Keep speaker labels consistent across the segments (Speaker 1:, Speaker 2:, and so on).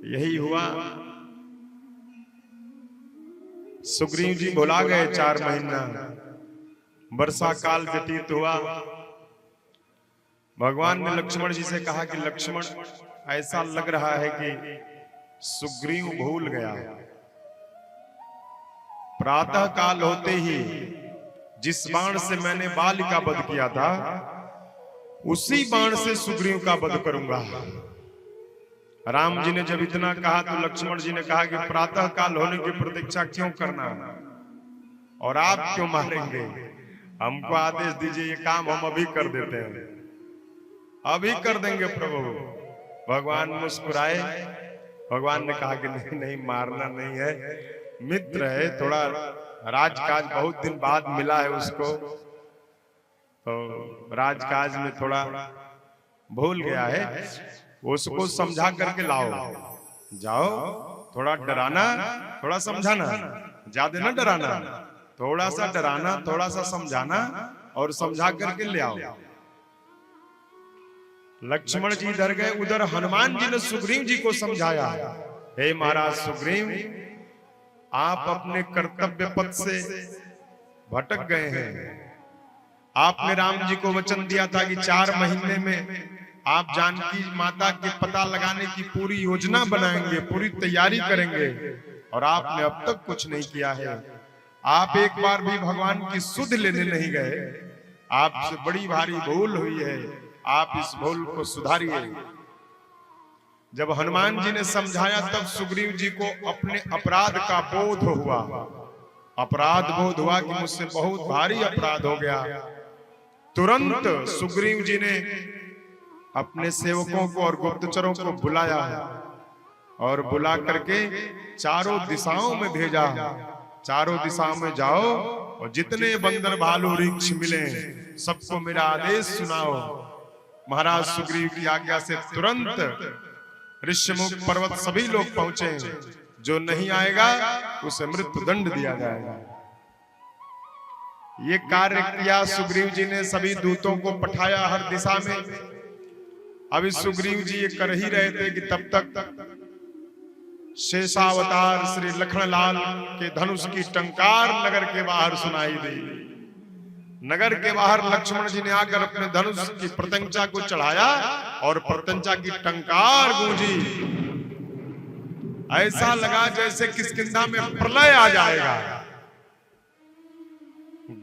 Speaker 1: यही हुआ। सुग्रीव जी भुला गए 4 महीना, वर्षा काल व्यतीत हुआ। भगवान ने लक्ष्मण जी से कहा कि लक्ष्मण, ऐसा लग रहा है कि सुग्रीव भूल गया। प्रातः काल होते ही जिस बाण से मैंने बाली का वध किया था, उसी बाण से सुग्रीव का वध करूंगा। राम जी ने जब इतना कहा तो लक्ष्मण जी ने कहा कि प्रातः काल होने की प्रतीक्षा क्यों करना, और आप क्यों मारेंगे? हमको आदेश दीजिए, ये काम हम अभी कर देते हैं, अभी कर देंगे प्रभु। भगवान मुस्कुराए। भगवान ने कहा कि नहीं नहीं, मारना नहीं है, मित्र है, थोड़ा राजकाज बहुत दिन बाद मिला है उसको, तो राजकाज में थोड़ा भूल गया है, उसको समझा करके लाओ। जाओ, थोड़ा डराना, थोड़ा समझाना, ज्यादा ना डराना, थोड़ा सा डराना, थोड़ा सा समझाना और समझा करके ले आओ। लक्ष्मण जी इधर गए, उधर हनुमान जी ने सुग्रीव जी को समझाया, हे महाराज सुग्रीव, आप अपने कर्तव्य पथ से भटक गए हैं। आपने राम जी को वचन दिया था कि 4 महीने में आप जानकी माता के पता लगाने की पूरी योजना बनाएंगे, पूरी तैयारी करेंगे, और आपने अब तक कुछ नहीं किया है। आप एक बार भी भगवान की सुध लेने नहीं गए। आपसे बड़ी भारी भूल हुई है, आप इस भूल को सुधारिए। जब हनुमान जी ने समझाया तब सुग्रीव जी को अपने अपराध का बोध हुआ। अपराध बोध हुआ कि मुझसे बहुत भारी अपराध हो गया। तुरंत सुग्रीव जी ने अपने सेवकों को और गुप्तचरों को बुलाया और बुला करके चारों दिशाओं में भेजा। चारों दिशाओं में जाओ और जितने बंदर भालू वृक्ष मिले सबको मेरा आदेश सुनाओ। महाराज सुग्रीव की आज्ञा से तुरंत ऋष्यमुख पर्वत सभी लोग पहुंचे। जो नहीं आएगा उसे मृत्यु दंड दिया जाएगा। ये कार्य किया सुग्रीव जी ने, सभी दूतों को पठाया हर दिशा में। अभी सुग्रीव जी ये कर ही रहे थे कि तब तक शेषावतार श्री लखनलाल के धनुष की टंकार नगर के बाहर सुनाई दी। नगर के बाहर लक्ष्मण जी ने आकर अपने धनुष की प्रत्यंचा को चढ़ाया और प्रत्यंचा की टंकार गूंजी। ऐसा लगा जैसे किष्किंधा में प्रलय आ जाएगा।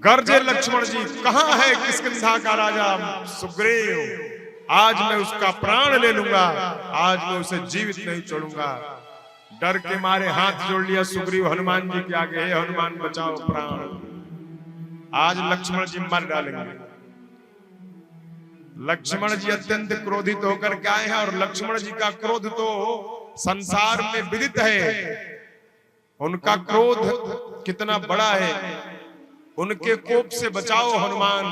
Speaker 1: गर्जे लक्ष्मण जी, कहां है किष्किंधा का राजा सुग्रीव? आज मैं उसका प्राण ले लूंगा, आज मैं उसे जीवित नहीं छोड़ूंगा। डर के मारे हाथ जोड़ लिया सुग्रीव हनुमान जी के आगे, हे हनुमान बचाओ प्राण, आज लक्ष्मण जी मर डालेंगे। लक्ष्मण जी अत्यंत क्रोधित होकर के आए हैं, और लक्ष्मण जी का क्रोध तो संसार में विदित है। उनका क्रोध कितना बड़ा है, उनके कोप से बचाओ हनुमान।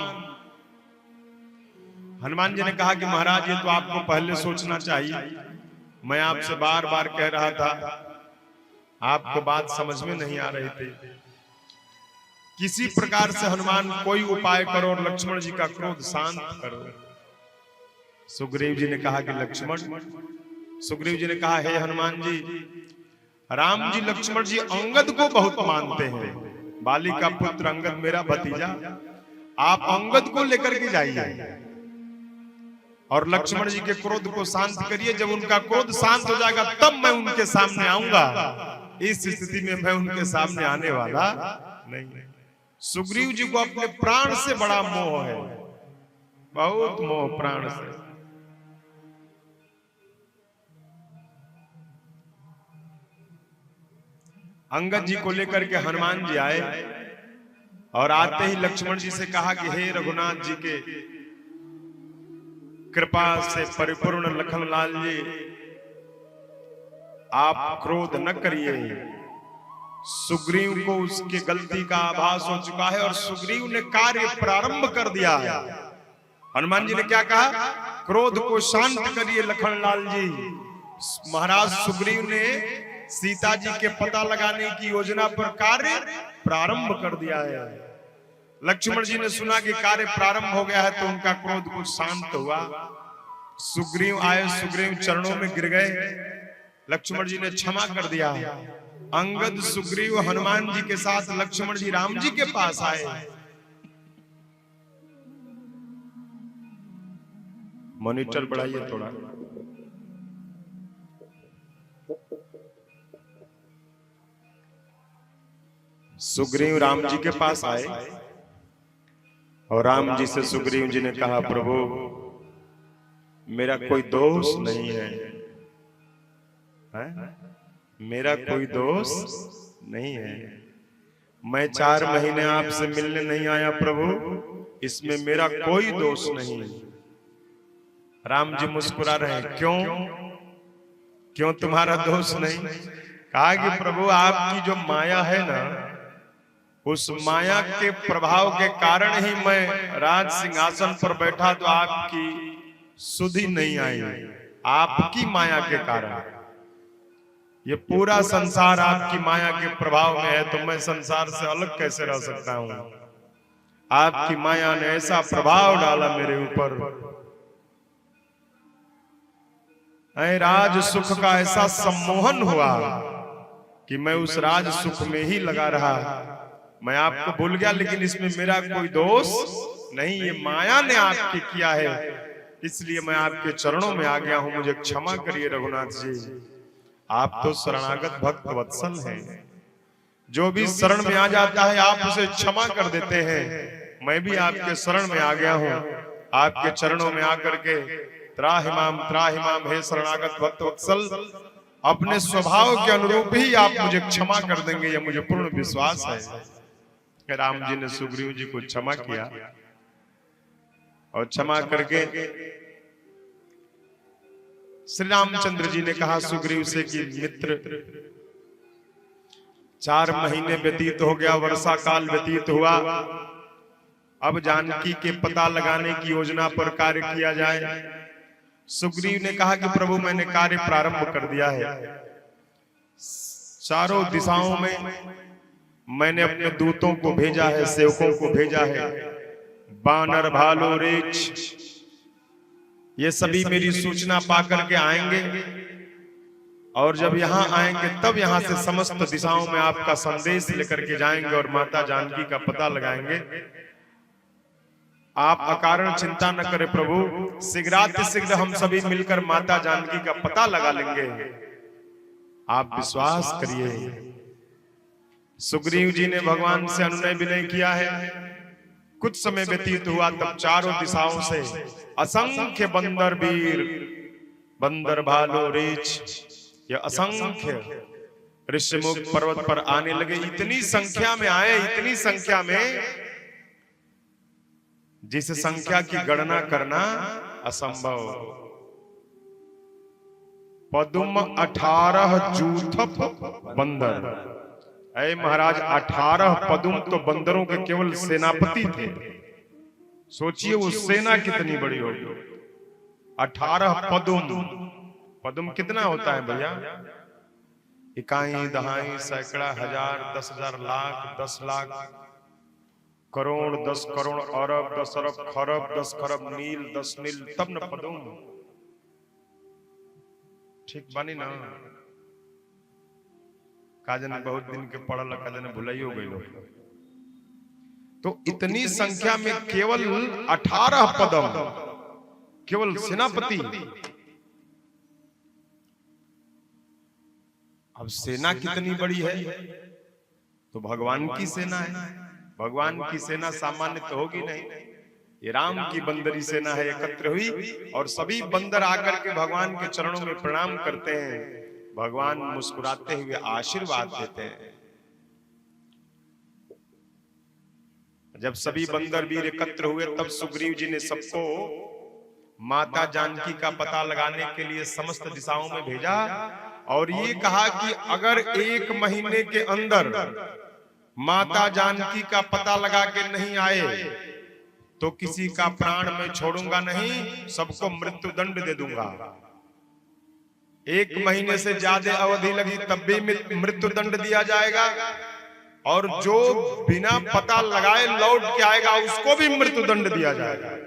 Speaker 1: हनुमान जी ने कहा कि महाराज ये तो आपको पहले सोचना चाहिए, मैं आपसे बार बार कह रहा था, आपको बात समझ में नहीं आ रही थी। किसी प्रकार से हनुमान कोई उपाय करो और लक्ष्मण जी का क्रोध शांत करो। सुग्रीव जी ने कहा कि लक्ष्मण, सुग्रीव जी ने कहा हे हनुमान जी, राम जी लक्ष्मण जी अंगद को बहुत मानते हैं। बाली का पुत्र अंगद मेरा भतीजा, आप अंगद को लेकर के जाइए और लक्ष्मण जी के क्रोध को शांत करिए। जब उनका क्रोध शांत हो जाएगा तब मैं उनके सामने आऊंगा। इस स्थिति में मैं उनके सामने आने वाला नहीं। सुग्रीव जी को अपने प्राण से बड़ा मोह है, बहुत मोह प्राण से। अंगद जी को लेकर के हनुमान जी आए और आते ही लक्ष्मण जी से कहा कि हे रघुनाथ जी के कृपा से परिपूर्ण लखनलाल जी, आप क्रोध न करिए। सुग्रीव को उसकी गलती का आभास हो चुका है और सुग्रीव ने कार्य प्रारंभ कर दिया है। हनुमान जी ने क्या कहा? क्रोध को शांत करिए लखनलाल जी। महाराज सुग्रीव ने सीता जी के पता लगाने की योजना पर कार्य प्रारंभ कर दिया है। लक्ष्मण जी ने सुना कि कार्य प्रारंभ हो गया है तो उनका क्रोध कुछ शांत हुआ। सुग्रीव आए, सुग्रीव चरणों में गिर गए लक्ष्मण जी ने क्षमा कर दिया। अंगद, सुग्रीव, हनुमान जी के साथ लक्ष्मण जी राम जी के पास आए। मॉनिटर बढ़ाइए थोड़ा। सुग्रीव राम जी के पास आए और राम जी से सुग्रीव जी ने कहा, प्रभु मेरा कोई दोष नहीं है, मेरा कोई दोष नहीं है। मैं 4 महीने आपसे मिलने नहीं आया प्रभु, इसमें मेरा कोई दोष नहीं। राम जी मुस्कुरा रहे हैं, क्यों तुम्हारा दोष नहीं? कहा कि प्रभु आपकी जो माया है ना, उस माया के प्रभाव के कारण ही मैं राज सिंहासन पर बैठा तो आपकी सुधि नहीं आई। आपकी माया के कारण ये पूरा संसार आपकी माया के प्रभाव में है, तो मैं संसार से अलग कैसे रह सकता हूं? आपकी माया ने ऐसा प्रभाव डाला मेरे ऊपर, राज सुख का ऐसा सम्मोहन हुआ कि मैं उस राज सुख में ही लगा रहा। मैं आपको भूल गया, लेकिन इसमें मेरा कोई दोष नहीं, ये माया ने आपके किया है, इसलिए मैं आपके चरणों में आ गया हूं। मुझे क्षमा करिए रघुनाथ जी, आप तो शरणागत भक्त वत्सल हैं। जो भी शरण में आ जाता है आप उसे क्षमा कर देते हैं। मैं भी आपके शरण में आ गया हूं, आपके चरणों में आकर के त्राहिमाम त्राहिमाम, हे शरणागत भक्त वत्सल, अपने स्वभाव के अनुरूप ही आप मुझे क्षमा कर देंगे, यह मुझे पूर्ण विश्वास है। राम जी ने सुग्रीव जी को क्षमा किया और क्षमा करके श्री रामचंद्र जी ने कहा सुग्रीव से कि मित्र, 4 महीने व्यतीत हो गया, वर्षा काल व्यतीत हुआ, अब जानकी के पता लगाने की योजना पर कार्य किया जाए। सुग्रीव ने कहा कि प्रभु मैंने कार्य प्रारंभ कर दिया है, चारों दिशाओं में मैंने अपने दूतों को भेजा है, सेवकों को भेजा है, बानर भालू रेछ ये सभी मेरी सूचना पाकर के आएंगे, और जब यहां आएंगे तब यहां से समस्त दिशाओं में आपका संदेश लेकर के जाएंगे और माता जानकी का पता लगाएंगे। आप अकारण चिंता न करें प्रभु, शीघ्रातिशीघ्र हम सभी मिलकर माता जानकी का पता लगा लेंगे, आप विश्वास करिए। सुग्रीव जी ने भगवान से अनुनय विनय किया है। कुछ समय व्यतीत हुआ, तब चारों दिशाओं से असंख्य बंदर वीर, बंदर भालू रीछ, ये असंख्य ऋषिमुख पर्वत पर आने लगे। इतनी संख्या में आए, इतनी संख्या में जिस संख्या की गणना करना असंभव। पदुम 18 जूथप बंदर, अरे महाराज 18 पदुम तो बंदरों के केवल सेनापति थे। सोचिए वो सेना कितनी बड़ी होगी। 18 पदुम, पदुम कितना होता है भैया? इकाई, दहाई, सैकड़ा, हजार, 10,000, लाख, 10 लाख, करोड़, 10 करोड़, अरब, 10 अरब, खरब, 10 खरब, नील, 10 नील, तब न पदुम। ठीक बानी ना? काजन बहुत दिन के पढ़ल, काजन भुलाई हो गई लोग। तो इतनी संख्या में केवल 18 पदम, केवल सेनापति। अब सेना कितनी बड़ी है? तो भगवान की सेना है। भगवान की सेना सामान्य तो होगी नहीं, ये राम की बंदरी सेना है, एकत्र हुई और सभी बंदर आकर के भगवान के चरणों में प्रणाम करते हैं। भगवान मुस्कुराते हुए आशीर्वाद देते हैं। जब सभी बंदर वीर एकत्र हुए, तब सुग्रीव जी ने सबको माता जानकी का पता लगाने के लिए समस्त दिशाओं में भेजा और ये कहा कि अगर 1 महीने के अंदर माता जानकी का पता लगा के नहीं आए तो किसी का प्राण मैं छोड़ूंगा नहीं, सबको मृत्यु दंड दे दूंगा। 1 महीने से ज्यादा अवधि लगी तब भी मृत्यु दंड दिया जाएगा, और जो बिना पता लगाए लौट के आएगा उसको भी मृत्यु दंड दिया जाएगा।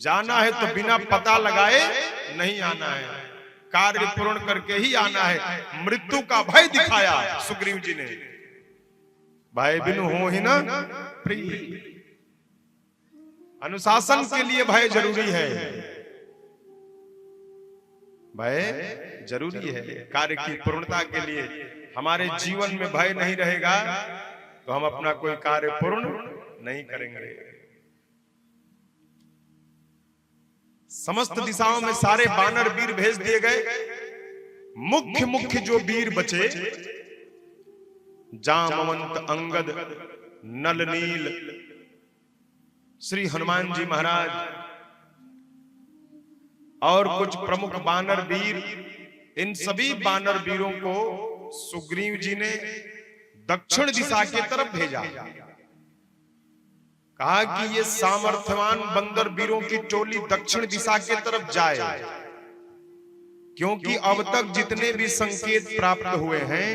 Speaker 1: जाना है तो बिना पता लगाए नहीं आना है। कार्य पूर्ण करके ही आना है। मृत्यु का भय दिखाया सुग्रीव जी ने, भय बिनु हो ही ना प्रिय। अनुशासन के लिए भय जरूरी है, भय जरूरी है कार्य की पूर्णता के लिए। हमारे जीवन में भय नहीं रहेगा तो हम अपना कोई कार्य पूर्ण नहीं करेंगे। समस्त दिशाओं में सारे बानर वीर भेज दिए गए। मुख्य मुख्य जो वीर बचे, जामवंत, अंगद, नल नील, श्री हनुमान जी महाराज और कुछ प्रमुख बानर वीर, इन सभी बानर वीरों को सुग्रीव जी ने दक्षिण दिशा की तरफ भेजा। कहा कि ये सामर्थ्यवान बंदर वीरों की टोली दक्षिण दिशा की तरफ जाए, क्योंकि अब तक जितने भी संकेत प्राप्त हुए हैं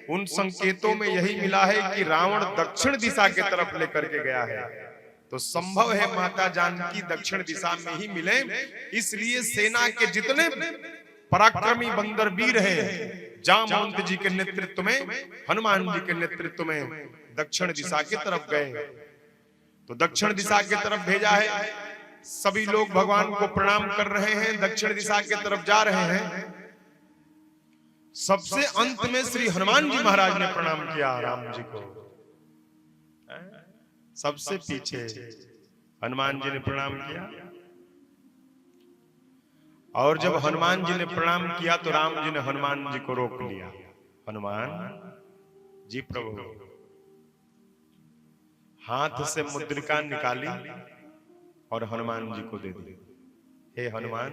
Speaker 1: उन संकेतों में यही मिला है कि रावण दक्षिण दिशा की तरफ लेकर के गया है। तो संभव है माता जानकी दक्षिण दिशा में ही मिले। इसलिए सेना के जितने पराक्रमी बंदर वीर हैं, जामवंत जी के नेतृत्व में, हनुमान जी के नेतृत्व में दक्षिण दिशा की तरफ गए। तो दक्षिण दिशा की तरफ भेजा है। सभी लोग भगवान को प्रणाम कर रहे हैं, दक्षिण दिशा की तरफ जा रहे हैं। सबसे अंत में श्री हनुमान जी महाराज ने प्रणाम किया राम जी को। सबसे पीछे हनुमान जी ने प्रणाम किया, और जब हनुमान जी ने प्रणाम किया तो राम जी ने हनुमान जी को रोक लिया। हनुमान जी प्रभु, हाथ से मुद्रिका निकाली और हनुमान जी को दे दी। हे हनुमान,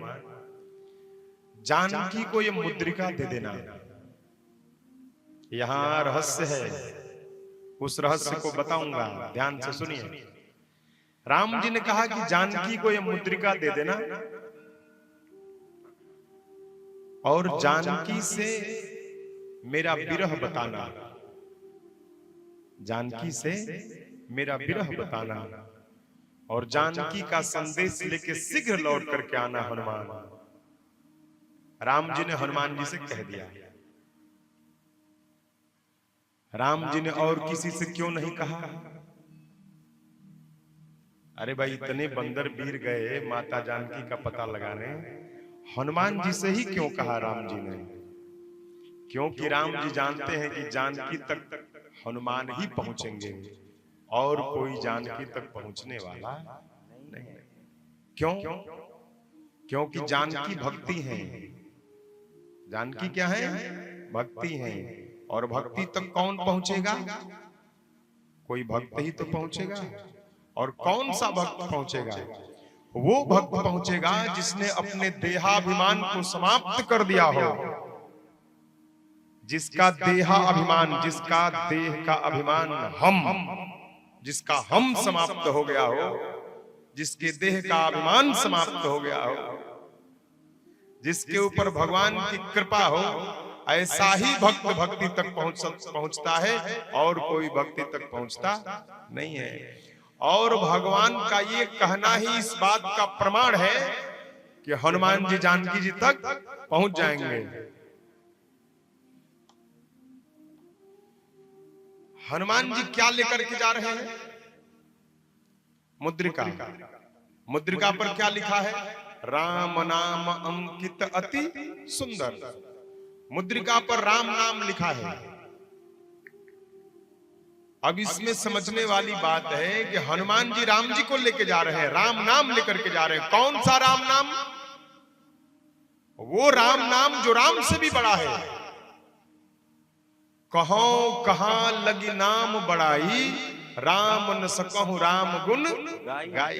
Speaker 1: जानकी को ये मुद्रिका दे देना। यहां रहस्य है, उस रहस्य को बताऊंगा, ध्यान से सुनिए। राम जी ने कहा कि जानकी को ये मुद्रिका दे देना और जानकी से मेरा विरह बताना, जानकी से मेरा विरह बताना, और जानकी का संदेश लेके शीघ्र लौट करके आना हनुमान। राम जी ने हनुमान जी से कह दिया। राम जी ने और किसी से क्यों नहीं कहा? अरे भाई, इतने बंदर वीर गए माता जानकी का पता लगाने, हनुमान जी से ही क्यों कहा राम जी ने? क्योंकि राम जी जानते हैं कि जानकी तक हनुमान ही पहुंचेंगे और कोई जानकी तक पहुंचने वाला नहीं। क्यों? क्योंकि जानकी भक्ति है। जानकी क्या है? भक्ति है। और भक्ति तक कौन पहुंचेगा? कोई भक्त ही तो पहुंचेगा। और कौन सा भक्त पहुंचेगा? वो भक्त पहुंचेगा जिसने अपने देहाभिमान को समाप्त कर दिया हो, जिसका देहाभिमान, जिसका देह का अभिमान हम, जिसका हम समाप्त हो गया हो, जिसके देह का अभिमान समाप्त हो गया हो, जिसके ऊपर भगवान की कृपा हो, ऐसा ही भक्त भक्ति तक पहुंचता है और कोई भक्ति तक पहुंचता नहीं है। और भगवान का ये कहना ही इस बात का प्रमाण है कि हनुमान जी जानकी जी तक पहुंच जाएंगे। हनुमान जी क्या लेकर के जा रहे हैं? मुद्रिका। मुद्रिका पर क्या लिखा है? राम नाम अंकित अति सुंदर। मुद्रिका पर राम नाम लिखा है। अब इसमें समझने वाली बात है कि हनुमान जी राम जी को लेके जा रहे हैं, राम नाम लेकर के जा रहे हैं। कौन सा राम नाम? वो राम नाम जो राम से भी बड़ा है। कहो कहां लगी नाम बड़ाई, राम न सकहु राम गुण गाई।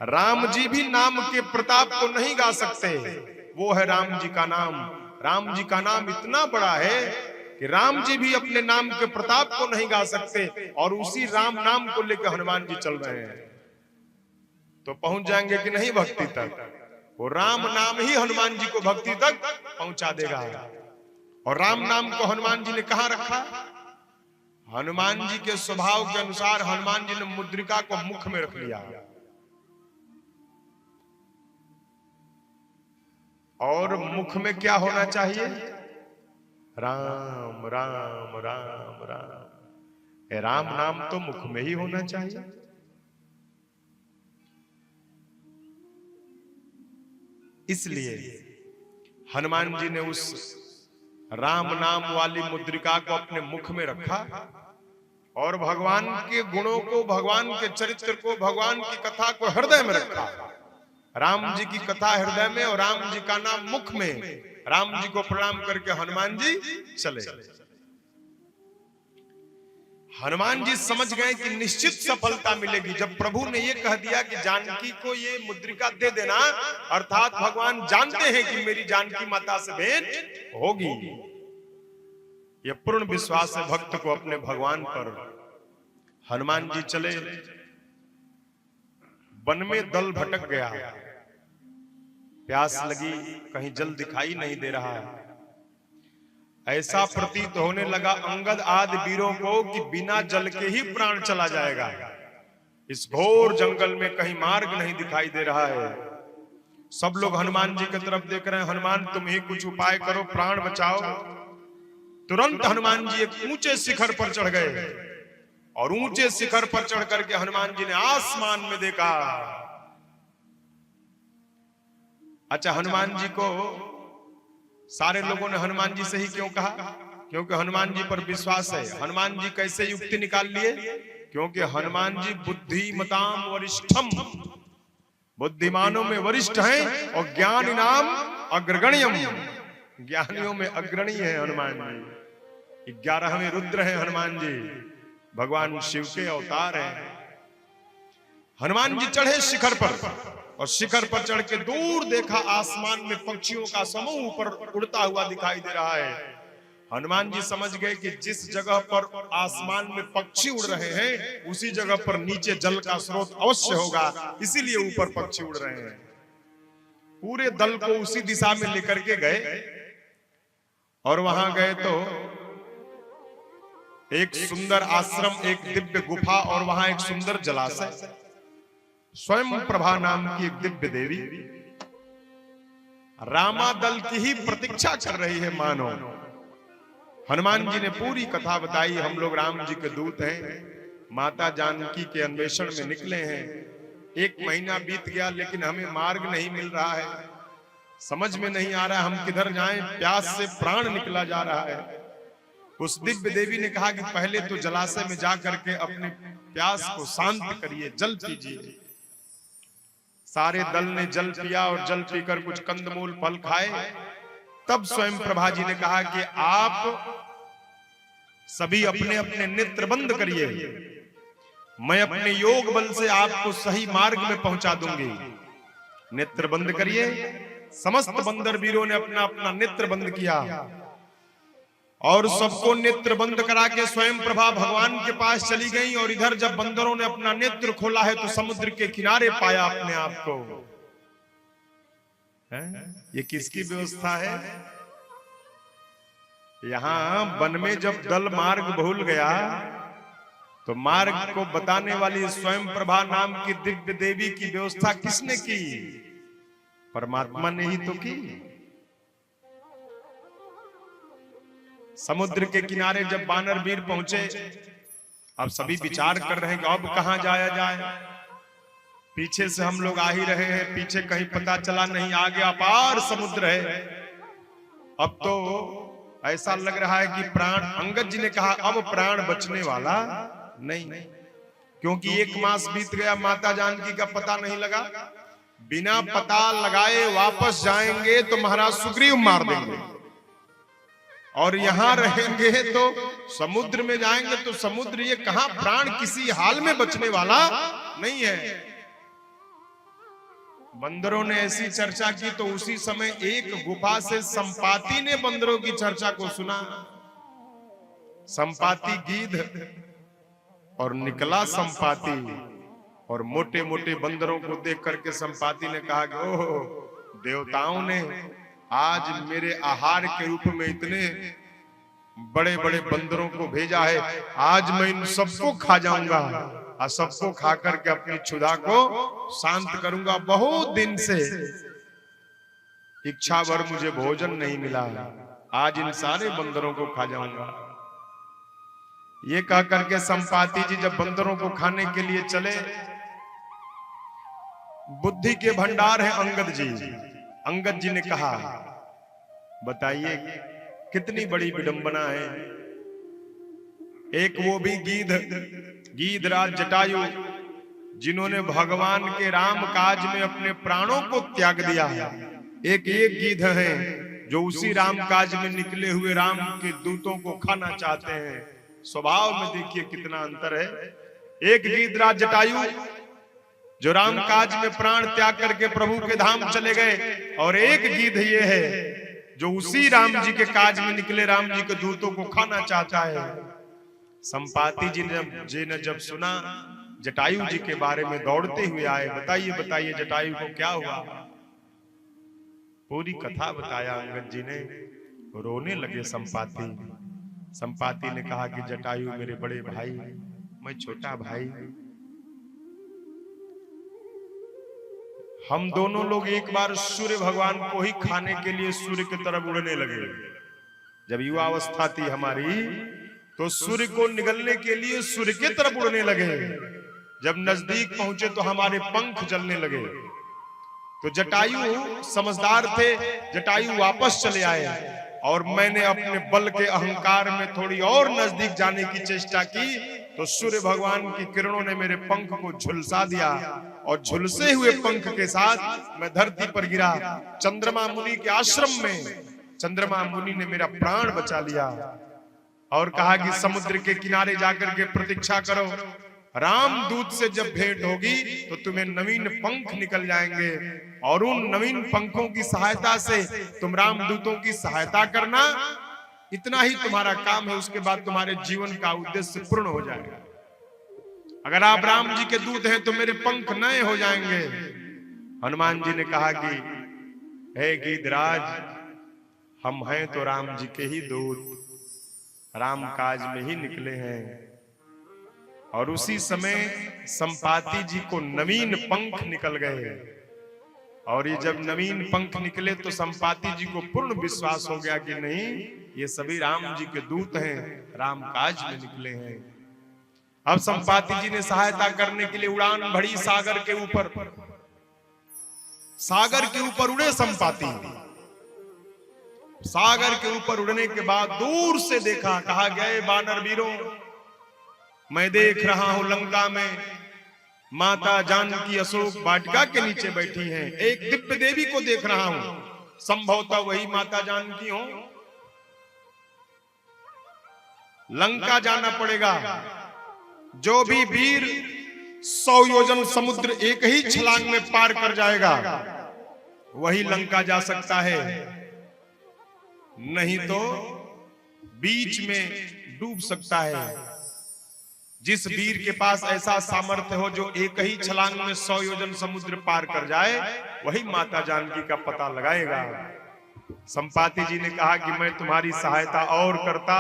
Speaker 1: राम जी भी नाम के प्रताप को नहीं गा सकते, वो है राम जी का नाम। राम जी का नाम इतना बड़ा है कि राम जी भी अपने नाम के प्रताप को नहीं गा सकते, और उसी राम नाम को लेकर हनुमान जी चल रहे हैं। तो पहुंच जाएंगे कि नहीं भक्ति तक? वो राम नाम ही हनुमान जी को भक्ति तक पहुंचा देगा। और राम नाम को हनुमान जी ने कहां रखा? हनुमान जी के स्वभाव के अनुसार हनुमान जी ने मुद्रिका को मुख में रख लिया। और मुख में क्या होना चाहिए? राम राम राम राम। राम नाम तो मुख में ही होना चाहिए। इसलिए हनुमान जी ने उस राम नाम वाली मुद्रिका को अपने मुख में रखा और भगवान के गुणों को, भगवान के चरित्र को, भगवान की कथा को हृदय में रखा। राम जी की कथा हृदय में और राम जी का नाम मुख में। राम जी को प्रणाम करके हनुमान जी चले। हनुमान जी समझ गए कि निश्चित सफलता मिलेगी। जब प्रभु ने ये कह दिया कि जानकी को ये मुद्रिका दे देना, अर्थात भगवान जानते हैं कि मेरी जानकी माता से भेंट होगी। ये पूर्ण विश्वास है भक्त को अपने भगवान पर। हनुमान जी चले, वन में दल भटक गया, प्यास लगी, कहीं जल दिखाई नहीं दे रहा है। ऐसा प्रतीत होने लगा अंगद आदि वीरों को कि बिना जल के ही प्राण चला जाएगा। इस घोर जंगल में कहीं मार्ग नहीं दिखाई दे रहा है। सब लोग हनुमान जी की तरफ देख रहे हैं। हनुमान तुम ही कुछ उपाय करो, प्राण बचाओ। तुरंत हनुमान जी एक ऊंचे शिखर पर चढ़ गए और ऊंचे शिखर पर चढ़ करके हनुमान जी ने आसमान में देखा। अच्छा, हनुमान जी को सारे लोगों ने हनुमान जी से ही क्यों कहा? क्योंकि हनुमान जी पर विश्वास है। हनुमान जी कैसे युक्ति निकाल लिए? क्योंकि हनुमान जी बुद्धिमताम वरिष्ठम, बुद्धिमानों में वरिष्ठ हैं और ज्ञान नाम अग्रगण्यम, ज्ञानियों में अग्रणी है हनुमान जी। 11वें रुद्र हैं हनुमान जी, भगवान शिव के अवतार हैं। हनुमान जी चढ़े शिखर पर और शिखर पर चढ़ के दूर देखा आसमान में पक्षियों का समूह ऊपर उड़ता हुआ दिखाई दे रहा है। हनुमान जी समझ गए कि जिस जगह पर आसमान में पक्षी उड़ रहे हैं उसी जगह पर नीचे जल का स्रोत अवश्य होगा, इसीलिए ऊपर पक्षी उड़ रहे हैं। पूरे दल को उसी दिशा में लेकर के गए और वहां गए तो एक सुंदर आश्रम, एक दिव्य गुफा और वहां एक सुंदर जलाशय, स्वयं प्रभा नाम की एक दिव्य देवी रामा दल की ही प्रतीक्षा कर रही है मानो। हनुमान जी ने पूरी कथा बताई। हम लोग राम जी के दूत हैं, माता जानकी के अन्वेषण में निकले हैं। 1 महीना बीत गया लेकिन हमें मार्ग नहीं मिल रहा है, समझ में नहीं आ रहा हम किधर जाएं, प्यास से प्राण निकला जा रहा है। उस दिव्य देवी ने कहा कि पहले तो जलाशय में जाकर के अपने प्यास को शांत करिए, जल पीजिए। सारे दल ने जल पिया और जल पीकर कुछ कंदमूल फल खाए। तब स्वयं प्रभा जी ने कहा कि आप सभी अपने अपने नेत्र बंद करिए, मैं अपने योग बल से आपको सही मार्ग में पहुंचा दूंगी। नेत्र बंद करिए। समस्त बंदर वीरों ने अपना अपना नेत्र बंद किया और सबको नेत्र बंद करा के स्वयं प्रभा भगवान के पास चली गई। और इधर जब बंदरों ने अपना नेत्र खोला है तो समुद्र के किनारे पाया अपने आप को। ये किसकी व्यवस्था है? यहां वन में जब दल मार्ग भूल गया तो मार्ग को बताने वाली स्वयं प्रभा नाम की दिव्य देवी की व्यवस्था किसने की? परमात्मा ने ही तो की। समुद्र के किनारे जब वानर वीर पहुंचे, अब सभी विचार कर रहे हैं कि अब कहां जाया जाए। पीछे से हम लोग आ ही रहे हैं, पीछे कहीं पता चला नहीं, आगे अपार समुद्र है। अब तो ऐसा लग रहा है कि प्राण, अंगद जी ने कहा अब प्राण बचने वाला नहीं, क्योंकि 1 मास बीत गया, माता जानकी का पता नहीं लगा। बिना पता लगाए वापस जाएंगे तो महाराज सुग्रीव मार देंगे, और यहां रहेंगे तो समुद्र में जाएंगे तो समुद्र, ये कहां प्राण किसी हाल में बचने वाला नहीं है। बंदरों ने ऐसी चर्चा की तो उसी समय एक गुफा से संपाति ने बंदरों की चर्चा को सुना। संपाति गीध और निकला संपाति, और मोटे मोटे बंदरों को देख करके संपाति ने कहा कि ओह, देवताओं ने आज मेरे आहार के रूप में इतने बड़े बड़े बंदरों को भेजा है, आज मैं इन सबको खा जाऊंगा और सबको खा करके अपनी क्षुधा को शांत करूंगा। बहुत दिन से इच्छा भर मुझे भोजन नहीं मिला, आज इन सारे बंदरों को खा जाऊंगा। ये कह करके संपाति जी जब बंदरों को खाने के लिए चले, बुद्धि के भंडार है अंगद जी। अंगद जी ने कहा, बताइए कितनी बड़ी विडंबना है। एक वो भी गीधराज जटायु, जिन्होंने भगवान के राम काज में अपने प्राणों को त्याग दिया है। एक गीध है जो उसी राम काज में निकले हुए राम के दूतों को खाना चाहते हैं। स्वभाव में देखिए कितना अंतर है। एक गीधराज जटायु जो राम काज में प्राण त्याग करके प्रभु के धाम चले गए, और एक गीध ये है जो उसी राम जी के काज में निकले राम जी के दूतों को खाना चाहता है। संपाति जी ने जब सुना जटायु जी के बारे में, दौड़ते हुए आए, बताइए बताइए जटायु को क्या हुआ। पूरी कथा बताया अंगद जी ने। रोने लगे संपाति। संपाति ने कहा कि जटायु मेरे बड़े भाई, मैं छोटा भाई, हम दोनों लोग एक बार सूर्य भगवान को ही खाने के लिए सूर्य की तरफ उड़ने लगे। जब युवा अवस्था थी हमारी, तो सूर्य को निगलने के लिए सूर्य की तरफ उड़ने लगे। जब नजदीक पहुंचे तो हमारे पंख जलने लगे। तो जटायु समझदार थे, जटायु वापस चले आए, और मैंने अपने बल के अहंकार में थोड़ी और नजदीक जाने की चेष्टा की, तो सूर्य भगवान की किरणों ने मेरे पंख को झुलसा दिया, और झुलसे हुए पंख के साथ मैं धरती पर गिरा। चंद्रमा मुनि के आश्रम में चंद्रमा मुनि ने मेरा प्राण बचा लिया और कहा कि समुद्र के किनारे जाकर के प्रतीक्षा करो, रामदूत से जब भेंट होगी तो तुम्हें नवीन पंख निकल जाएंगे, और उन नवीन पंखों की सहायता से तुम रामदूतों की सहायता करना। इतना ही तुम्हारा काम है, उसके बाद तुम्हारे जीवन का उद्देश्य पूर्ण हो जाएगा। अगर आप राम जी के दूत हैं तो मेरे पंख नए हो जाएंगे। हनुमान जी ने कहा कि हे गीधराज, हम हैं तो राम जी के ही दूत, राम काज में ही निकले हैं। और उसी समय संपाति जी को नवीन पंख निकल गए, और ये जब नवीन पंख निकले तो संपाति जी को पूर्ण विश्वास हो गया कि नहीं, ये सभी राम जी के दूत हैं, राम काज में निकले हैं। अब संपाति जी ने सहायता करने के लिए उड़ान भरी सागर के ऊपर। सागर के ऊपर उड़े संपाति। सागर के ऊपर उड़ने के बाद दूर से देखा, कहा गए वानर वीरों, मैं देख रहा हूं लंका में माता जानकी अशोक वाटिका के नीचे बैठी हैं। एक दिव्य देवी को देख रहा हूं, संभवतः वही माता जानकी हो। लंका जाना पड़ेगा। जो भी वीर 100 योजन समुद्र एक ही छलांग में पार कर जाएगा, वही लंका जा सकता है, नहीं तो बीच में डूब सकता है। जिस वीर के पास ऐसा सामर्थ्य हो जो एक ही छलांग में 100 योजन समुद्र पार कर जाए, वही माता जानकी का पता लगाएगा। संपाति जी ने कहा कि मैं तुम्हारी सहायता और करता,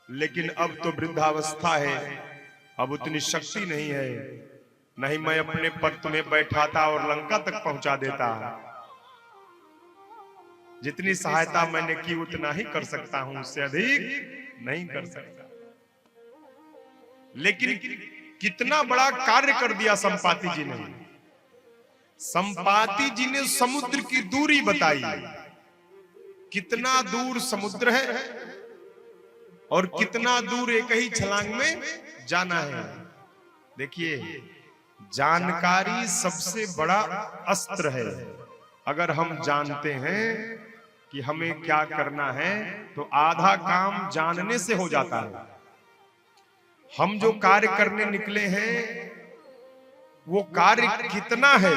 Speaker 1: लेकिन अब तो वृद्धावस्था है, अब उतनी शक्ति नहीं है, नहीं मैं अपने पद तुम्हें बैठाता और लंका तक पहुंचा देता। जितनी सहायता मैंने की उतना ही कर सकता हूं, उससे अधिक नहीं कर सकता। लेकिन कितना बड़ा कार्य कर दिया संपाति जी ने। संपाति जी ने समुद्र की दूरी बताई, कितना दूर समुद्र है और कितना दूर एक ही छलांग में जाना है। देखिए, जानकारी सबसे बड़ा अस्त्र है। अगर हम जानते हैं कि हमें क्या करना है, तो आधा काम जानने से हो जाता है। हम जो कार्य करने निकले हैं, वो कार्य कितना है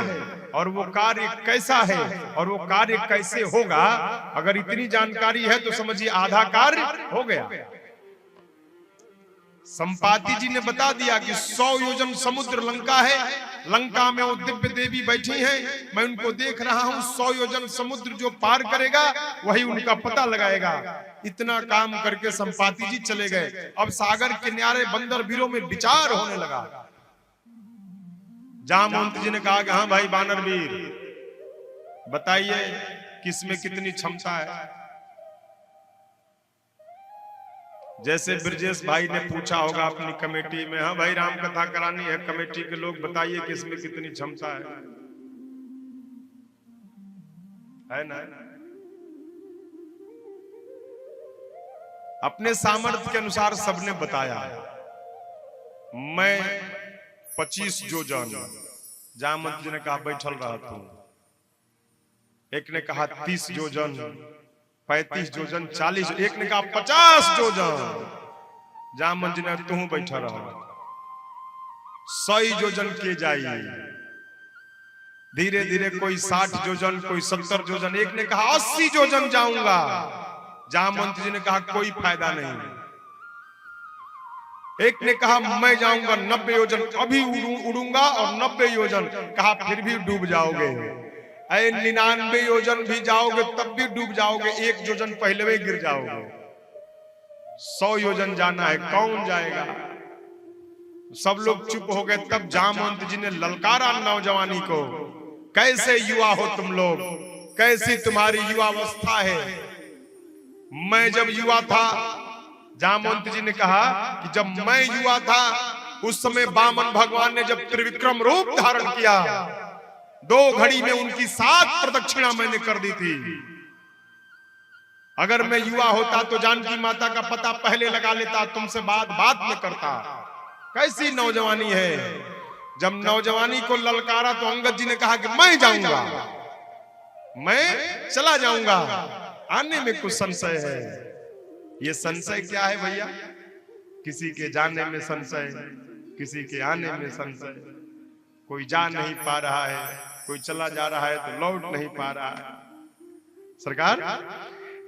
Speaker 1: और वो कार्य कैसा है और वो कार्य कैसे होगा, अगर इतनी जानकारी है तो समझिए आधा कार्य हो गया। संपाति जी ने बता दिया कि 100 योजन समुद्र लंका है, लंका में वो दिव्य देवी बैठी हैं, मैं उनको देख रहा हूं। 100 योजन समुद्र जो पार करेगा वही उनका पता लगाएगा। इतना काम करके संपाति जी चले गए। अब सागर के किनारे बंदर वीरों में विचार होने लगा। जामवंत जी ने कहा कि हाँ भाई बानर वीर, बताइए किसमें कितनी क्षमता है। जैसे ब्रजेश भाई ने पूछा होगा अपनी कमेटी में, हाँ भाई राम कथा करानी है, कमेटी के लोग बताइए किसमें कितनी क्षमता है ना। अपने सामर्थ्य के अनुसार सबने बताया। मैं 25 जोजन, जामवंत जी ने कहा बैठल रहा तू। एक ने कहा 30 जोजन, 35 जोजन, 40, एक ने कहा 50 जोजन। जामवंत जी ने तू बैठा रहा। 100 जोजन के जाइए। धीरे धीरे कोई 60 जोजन, कोई 70 जोजन, एक ने कहा 80 जोजन जाऊंगा। जामवंत जी ने कहा कोई फायदा नहीं। एक ने कहा मैं जाऊंगा 90 योजन, अभी उड़ूंगा, और 90 योजन। कहा फिर भी डूब जाओगे। 99 योजन भी जाओगे तब भी डूब जाओगे, 1 योजन पहले भी गिर जाओगे। 100 योजन जाना है, कौन जाएगा। सब लोग चुप हो गए। तब जामवंत जी ने ललकारा नौजवानी को, कैसे युवा हो तुम लोग, कैसी तुम्हारी युवावस्था है। मैं जब युवा था, जामवंत जी ने कहा कि जब मैं युवा था उस समय वामन भगवान ने जब त्रिविक्रम रूप धारण किया, 2 घड़ी में उनकी 7 प्रदक्षिणा मैंने कर दी थी। अगर मैं युवा होता तो जानकी माता का पता पहले लगा लेता, तुमसे बात में करता। कैसी नौजवानी है। जब नौजवानी को ललकारा तो अंगद जी ने कहा कि मैं जाऊंगा, मैं चला जाऊंगा। आने में कुछ संशय है। ये संशय क्या है भैया। किसी के जाने में संशय, किसी के आने में संशय। कोई जा नहीं पा रहा है, कोई चला जा रहा है तो लौट नहीं पा रहा है। सरकार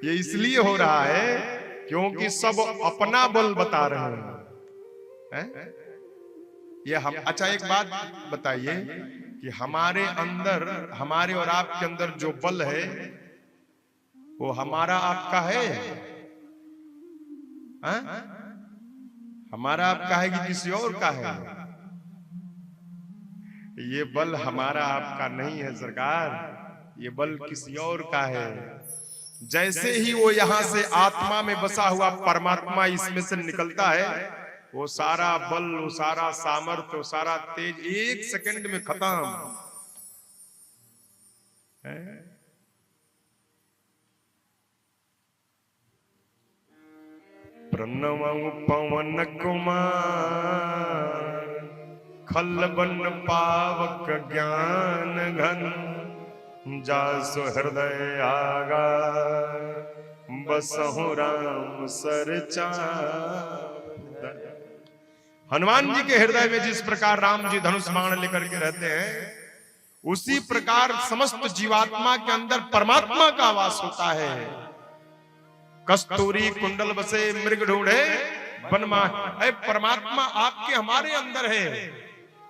Speaker 1: ये इसलिए हो रहा है क्योंकि सब अपना बल बता रहे हैं। ये हम, अच्छा एक बात बताइए कि हमारे अंदर, हमारे और आपके अंदर जो बल है वो हमारा आपका है? हमारा आपका है कि किसी और का है? ये बल हमारा आपका नहीं है सरकार, ये बल किसी और का है। जैसे ही वो यहां से आत्मा में बसा हुआ परमात्मा इसमें से निकलता है, वो सारा बल, वो सारा सामर्थ्य, वो सारा तेज 1 सेकंड में खत्म है। प्रणव पवन कुमार, खलबन पावक ज्ञान घन, जासु हृदय आगार, बसहु राम सरचा। हनुमान जी के हृदय में जिस प्रकार राम जी धनुष बाण लेकर के रहते हैं, उसी प्रकार समस्त जीवात्मा के अंदर परमात्मा का वास होता है। कस्तूरी कुंडल बसे मृग ढूंढे वनमा। परमात्मा आपके हमारे अंदर है।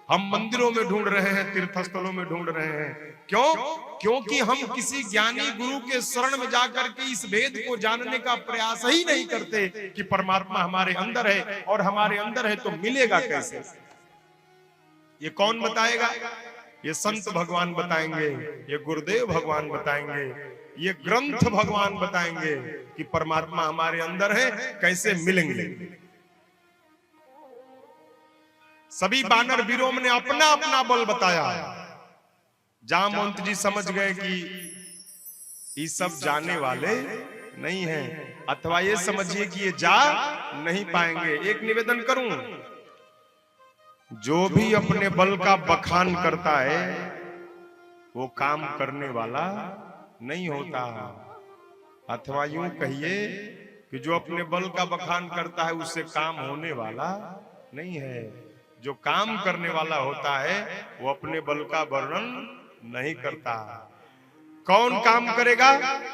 Speaker 1: हम मंदिरों में ढूंढ रहे हैं, तीर्थस्थलों में ढूंढ रहे हैं। क्यों? क्योंकि हम किसी ज्ञानी गुरु के शरण में जाकर के इस भेद को जानने का प्रयास ही नहीं करते कि परमात्मा हमारे अंदर है, और हमारे अंदर है तो मिलेगा कैसे। ये कौन बताएगा? ये संत भगवान बताएंगे, ये गुरुदेव भगवान बताएंगे, ये ग्रंथ भगवान बताएंगे कि परमात्मा हमारे अंदर है, कैसे मिलेंगे। सभी वानर वीरों ने अपना अपना बल बताया। जामवंत जी समझ गए कि ये सब जाने वाले नहीं हैं, अथवा ये समझिए कि ये जा नहीं पाएंगे। एक निवेदन करूं, जो भी अपने बल का बखान करता है वो काम करने वाला नहीं होता। अथवा यूं कहिए कि जो अपने बल का बखान करता है उससे काम होने वाला नहीं है। जो काम करने वाला होता है वो अपने बल का वर्णन नहीं करता। कौन काम करेगा?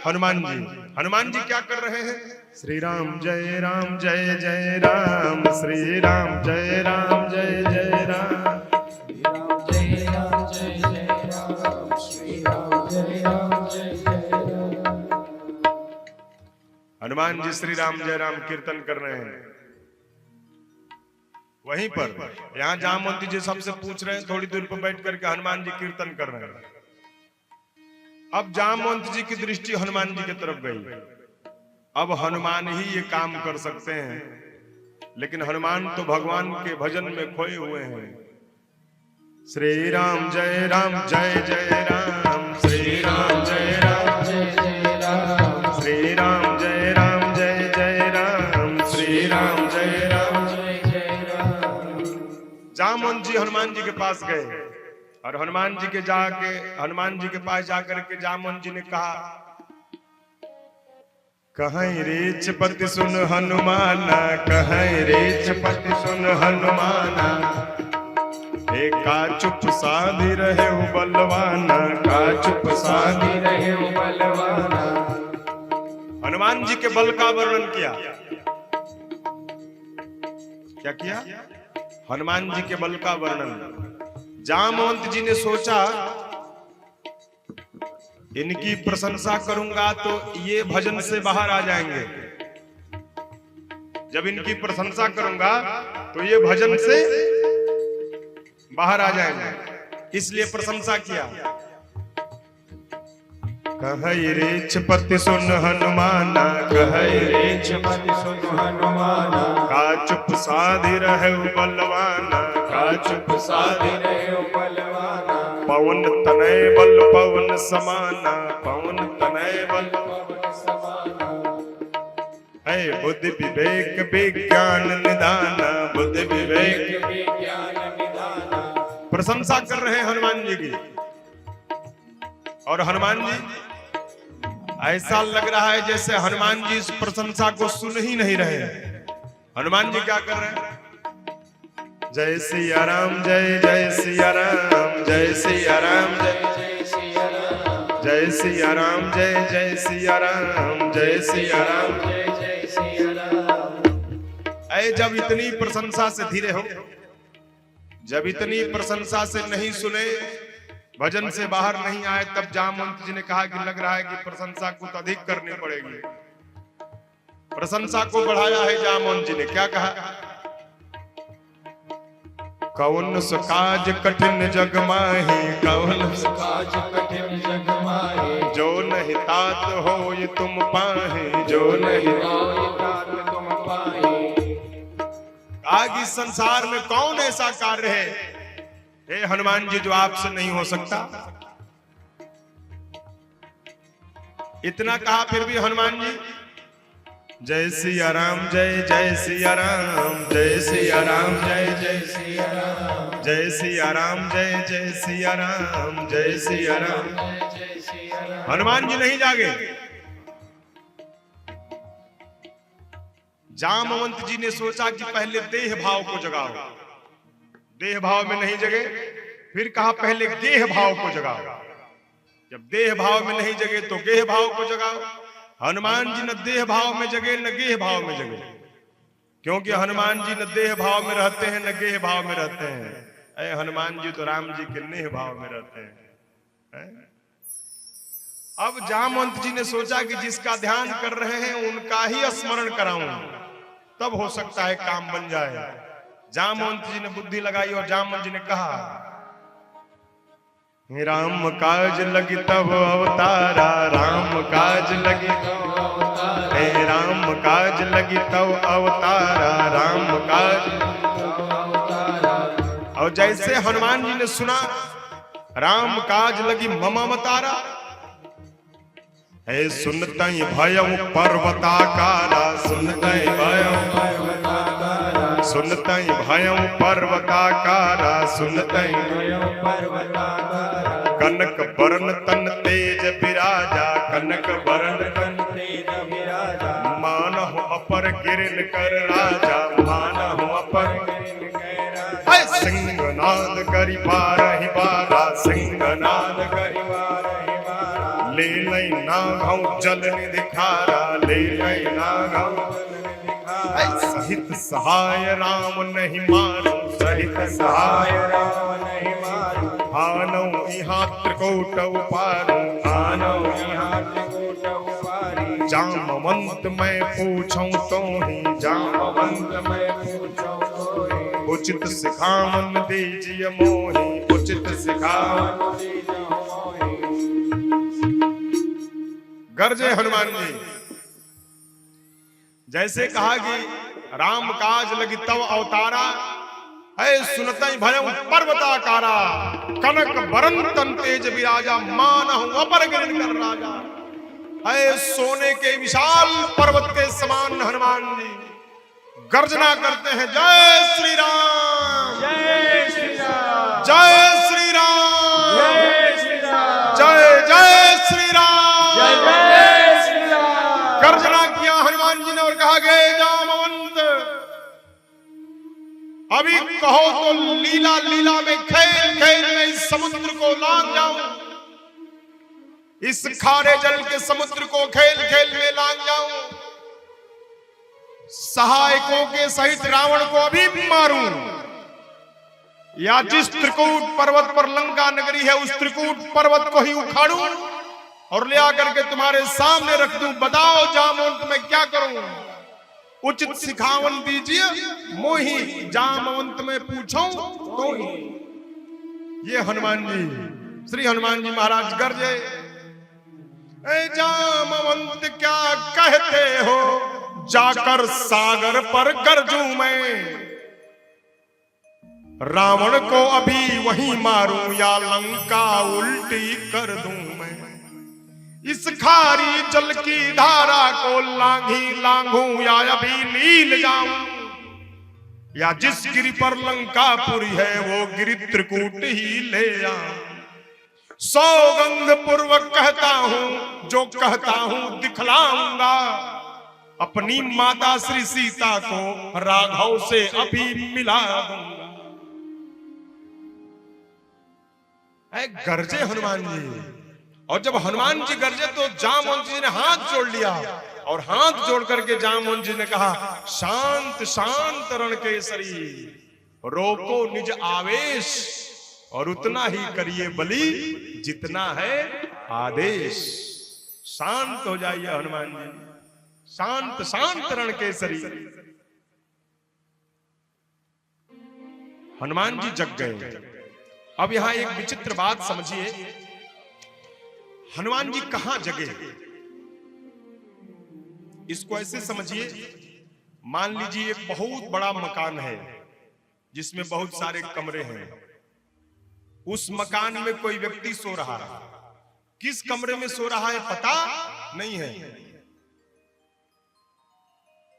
Speaker 1: हनुमान जी। हनुमान जी क्या कर रहे हैं? श्री राम जय राम जय जय राम, श्री राम जय राम जय जय राम, श्री राम जय राम जय जय राम, श्री राम जय राम जय जय राम। हनुमान जी श्री राम जय राम कीर्तन कर रहे हैं। वहीं पर यहां जामवंत जी सबसे पूछ रहे हैं, थोड़ी दूर पर बैठ करके हनुमान जी कीर्तन कर रहे हैं। अब जामवंत जी की दृष्टि हनुमान जी की तरफ गई। अब हनुमान ही ये काम कर सकते हैं, लेकिन हनुमान तो भगवान के भजन में खोए हुए हैं। श्री राम जय जय राम, श्री राम जय जय राम, श्री राम जय जय राम, श्री राम जय जय राम। जामवंत जी हनुमान जी के पास गए और हनुमान जी के पास जाकर के जामवंत जी ने कहा, कहीं रेच पति सुन हनुमाना, कहीं रेच पति सुन हनुमाना, का चुप साधी रहे बलवाना, का चुप साधी रहे बलवाना। हनुमान जी के बल का वर्णन किया। क्या किया? हनुमान जी के बल का वर्णन। जामवंत जी ने सोचा इनकी प्रशंसा करूंगा तो ये भजन से बाहर आ जाएंगे, जब इनकी प्रशंसा करूंगा तो ये भजन से बाहर आ जाएंगे, इसलिए प्रशंसा किया। कहे रेच पति सुन हनुमाना, कहे रेच पति सुन हनुमाना, का चुप साधी रहे बलवाना, का चुप साधी रहे बलवाना। पवन तनय बल पवन समाना, पवन तनय बल पवन समाना। है बुद्धि विवेक विज्ञान निदाना, बुद्धि विवेक विज्ञान निदाना। प्रशंसा कर रहे हैं हनुमान जी की, और हनुमान जी ऐसा लग रहा है जैसे हनुमान जी इस प्रशंसा को सुन ही नहीं रहे। हनुमान जी क्या कर रहे हैं? जय सिया राम जय सिया राम, जय सिया राम जय सिया राम, जय सिया राम जय सिया राम, जय सिया राम जय सिया राम। ऐ जब इतनी प्रशंसा से धीरे हो, जब इतनी प्रशंसा से नहीं सुने, भजन से बाहर नहीं आए, तब जामवंत जी ने कहा कि लग रहा है कि प्रशंसा कुछ अधिक करनी पड़ेगी। प्रशंसा को बढ़ाया है जामवंत जी ने। क्या कहा? कौन सो काज कठिन जग माही, कौन सो काज कठिन जग माही, जो नहीं तात होय तुम पाहे, जो नहीं तात तुम पाहे। आगे संसार में कौन ऐसा कार्य है हे हनुमान जी जो आपसे नहीं हो सकता? इतना कहा फिर भी हनुमान जी जय सिया राम जय सिया राम, जय सिया राम जय सिया राम, जय सिया राम जय सिया राम, जय सिया राम जय सिया राम। हनुमान जी नहीं जागे। जामवंत जी ने सोचा कि पहले देह भाव को जगाओ, देह भाव में नहीं जगे, फिर कहा पहले गेह भाव को जगाओ। जब देह भाव में नहीं जगे तो गेह भाव को जगाओ। हनुमान जी न देह भाव में जगे न गेह भाव में जगे, क्योंकि हनुमान जी न देह भाव में रहते हैं न गेह भाव में रहते हैं। ऐ हनुमान जी तो राम जी के नेह भाव में रहते हैं। अब जामवंत जी ने सोचा कि जिसका ध्यान कर रहे हैं उनका ही स्मरण कराऊं, तब हो सकता है काम बन जाए। जामवंत जी ने बुद्धि लगाई और जामवंत जी ने कहा, राम काज लगी तब अवतारा, राम काज लगी तब अवतारा, राम काज लगी तब अवतारा, राम काज तब अवतारा। और जैसे हनुमान जी ने सुना राम काज लगी मम अवतारा, है सुनतई भयउ पर्वताकारा, सुनतई भयउ पर्वताकारा, सुनतई भयउ पर्वताकारा, सुनतई भयउ पर्वताकारा। कनक बरन तन तेज विराजा, कनक बरन तन तेज विराजा। मानहु अपर गिरिन कर राजा, मानहु अपर गिरिन कर राजा। सिंहनाद करि बारहि बारा, सिंहनाद करि बारहि बारा। ले लई नाघौ जल निधि खारा, ले लई नाघौ जल निधि खारा। सहित सहाय राम नहीं मारो, सहित सहाय राम नहीं मारो। आनौ इहाँ त्रिकूट उपारू, आनौ इहाँ त्रिकूट उपारी। जामवंत मैं पूछूं तो ही, जामवंत मैं पूछूं तो ही। उचित सिखावन दीजिए मोहि, उचित सिखावन दीजिए मोहि। गरजे हनुमान जी। जैसे कहा कि राम काज लगी तव अवतारा, है सुनतई भयं पर्वताकारा, कनक बरन तन तेज विराजा, मानहु अपर गिरिन कर राजा। है सोने के विशाल पर्वत के समान हनुमान जी गर्जना करते हैं, जय श्री राम,
Speaker 2: जय श्री राम,
Speaker 1: जय श्री राम,
Speaker 2: जय श्री राम,
Speaker 1: जय जय श्री राम,
Speaker 2: जय जय श्री राम।
Speaker 1: गर्जना किया हनुमान जी ने और कहा, गए जामवंत, अभी कहो तो लीला लीला में खेल खेल में इस समुद्र को लांग जाऊं, इस खारे जल के समुद्र को खेल खेल में लांग जाऊं, सहायकों के सहित रावण को अभी मारूं, या जिस त्रिकूट पर्वत पर लंका नगरी है उस त्रिकूट पर्वत को ही उखाड़ूं और ले आकर के तुम्हारे सामने रख दूं। बताओ जामवंत मैं क्या करूं, उचित सिखावन दीजिए मोही, जामवंत में पूछूं तो ही। ये हनुमान जी, श्री हनुमान जी महाराज गरजे, ए जामवंत क्या कहते हो, जाकर सागर पर गरजूं मैं, रावण को अभी वहीं मारूं या लंका उल्टी कर दूं मैं, इस खारी जल की धारा को लांघी लांघूं या अभी नील जाऊं, या जिस गिरि पर लंकापुरी है वो गिरि त्रिकूट ही ले आऊं। सौगंध पूर्वक कहता हूं, जो कहता हूं दिखलाऊंगा, अपनी माता श्री सीता को राघव से अभी मिला दूंगा। गरजे हनुमान जी, और जब हनुमान जी गरजे तो जामवंत जी ने हाथ जोड़ लिया, और हाथ जोड़ करके जामवंत जी ने कहा, शांत शांत रण केसरी, रोको निज आवेश, और उतना ही करिए बलि जितना है आदेश। शांत हो जाइए हनुमान जी, शांत शांत रण केसरी। हनुमान जी जग गए। अब यहां एक विचित्र बात समझिए, हनुमान जी कहां जगे, इसको ऐसे समझिए, मान लीजिए एक बहुत बड़ा मकान है जिसमें बहुत सारे कमरे हैं, उस मकान में कोई व्यक्ति सो रहा है, किस कमरे में सो रहा है पता नहीं है।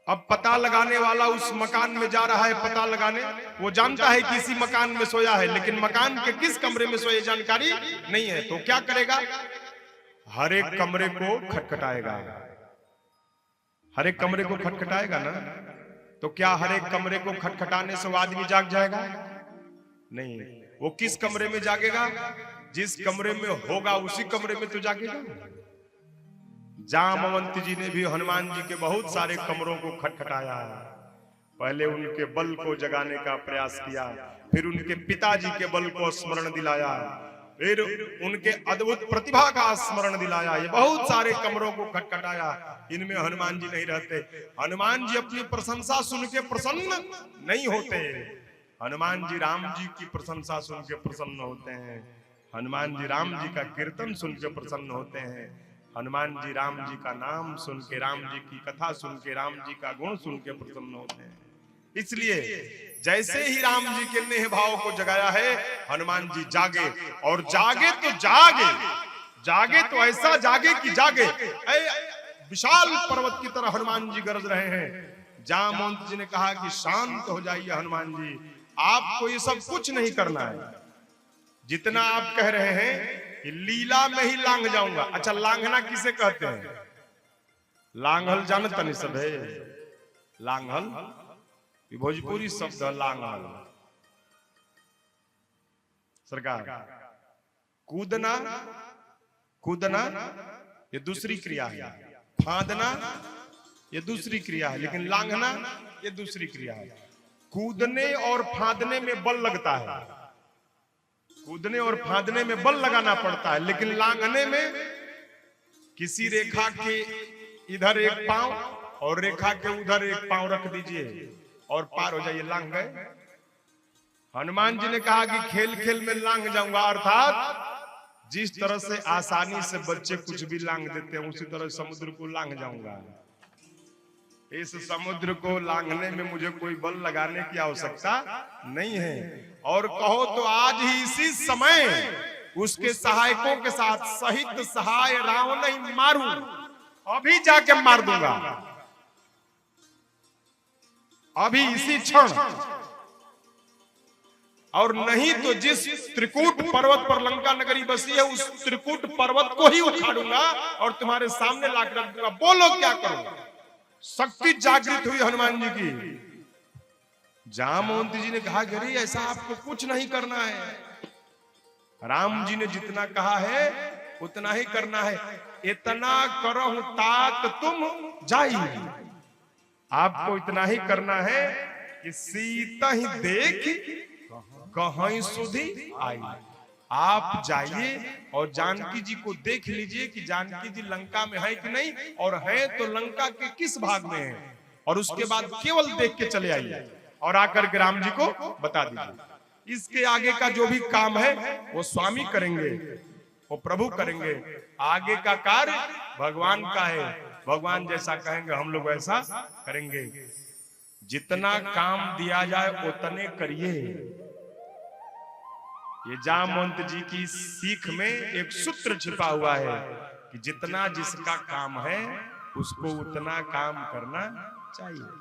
Speaker 1: अब पता लगाने वाला उस मकान में जा रहा है पता लगाने, वो जानता है कि इसी मकान में सोया है, लेकिन मकान के किस कमरे में सोए जानकारी नहीं है, तो क्या करेगा, हर एक कमरे को खटखटाएगा, हर एक कमरे को खटखटाएगा ना। तो क्या हर एक कमरे को खटखटाने से वो आदमी जाग जाएगा? नहीं, वो किस कमरे में जागेगा, जिस कमरे में होगा उसी कमरे में तो जागेगा। जामवंत जी ने भी हनुमान जी के बहुत सारे कमरों को खटखटाया, पहले उनके बल को जगाने का प्रयास किया, फिर उनके पिताजी के बल को स्मरण दिलाया, फिर उनके अद्भुत प्रतिभा का स्मरण दिलाया, ये बहुत सारे कमरों को खटखटाया, इनमें हनुमान जी नहीं रहते। हनुमान जी अपनी प्रशंसा सुन के प्रसन्न नहीं होते, हनुमान जी राम जी की प्रशंसा सुन के प्रसन्न होते हैं, हनुमान जी राम जी का कीर्तन सुन के प्रसन्न होते हैं, हनुमान जी राम जी का नाम सुन के, राम जी की कथा सुन के, राम जी का गुण सुन के प्रसन्न होते हैं। इसलिए जैसे ही राम जी के नेह भाव को जगाया है, हनुमान जी जागे, और जागे तो जागे, जागे तो ऐसा जागे कि जागे, विशाल पर्वत की तरह हनुमान जी गरज रहे हैं। जामवंत जी ने कहा कि शांत हो जाइए हनुमान जी, आपको ये सब कुछ नहीं करना है, जितना आप कह रहे हैं कि लीला में ही लांग जाऊंगा। अच्छा, लांघना किसे कहते हैं? लांघल जानता नहीं सब है, लांघल भोजपुरी शब्द है, लांघल सरकार। कूदना, कूदना ये दूसरी क्रिया है, फांदना ये दूसरी क्रिया है, लेकिन लांघना ये दूसरी क्रिया है। कूदने और फांदने में बल लगता है, कूदने और फांदने में बल लगाना पड़ता है, लेकिन लांघने में किसी रेखा के इधर एक पांव और रेखा के उधर एक पांव रख दीजिए और पार हो जाइए, लांघ गए। हनुमान जी ने कहा कि खेल खेल में लांघ जाऊंगा, अर्थात जिस तरह से आसानी से बच्चे कुछ भी लांग देते हैं, उसी तरह समुद्र को लांग जाऊंगा। इस समुद्र को लांघने में मुझे कोई बल लगाने की आवश्यकता नहीं है। और कहो तो आज ही इसी समय उसके सहायकों के साथ सहित सहाय रावण ही मारूं, अभी जाके मार दूंगा, अभी इसी क्षण। और नहीं तो जिस त्रिकूट पर्वत पर लंका नगरी बसी है, उस त्रिकूट पर्वत को ही उखाड़ूंगा और तुम्हारे सामने लाकर रख दूंगा। बोलो क्या करो। शक्ति जागृत हुई हनुमान जी की। जामवंत जी ने कहा, अरे ऐसा आपको कुछ नहीं करना है, राम जी ने जितना कहा है उतना ही करना है। इतना करो तात तुम जाइए, आपको इतना ही करना है कि सीता ही देख कहीं सुधी आई। आप जाइए और जानकी जी को देख लीजिए कि जानकी जी लंका में है कि नहीं, और है तो लंका के किस भाग में है, और उसके बाद केवल देख के चले आइए और आकर के राम जी को बता दीजिए। इसके आगे का जो भी काम है वो स्वामी करेंगे, वो प्रभु करेंगे। आगे का कार्य भगवान का है, भगवान जैसा कहेंगे हम लोग वैसा करेंगे। जितना काम दिया जाए उतने करिए। ये जामवंत जी की सीख में एक सूत्र छिपा हुआ है कि जितना जिसका काम है उसको उतना काम करना चाहिए।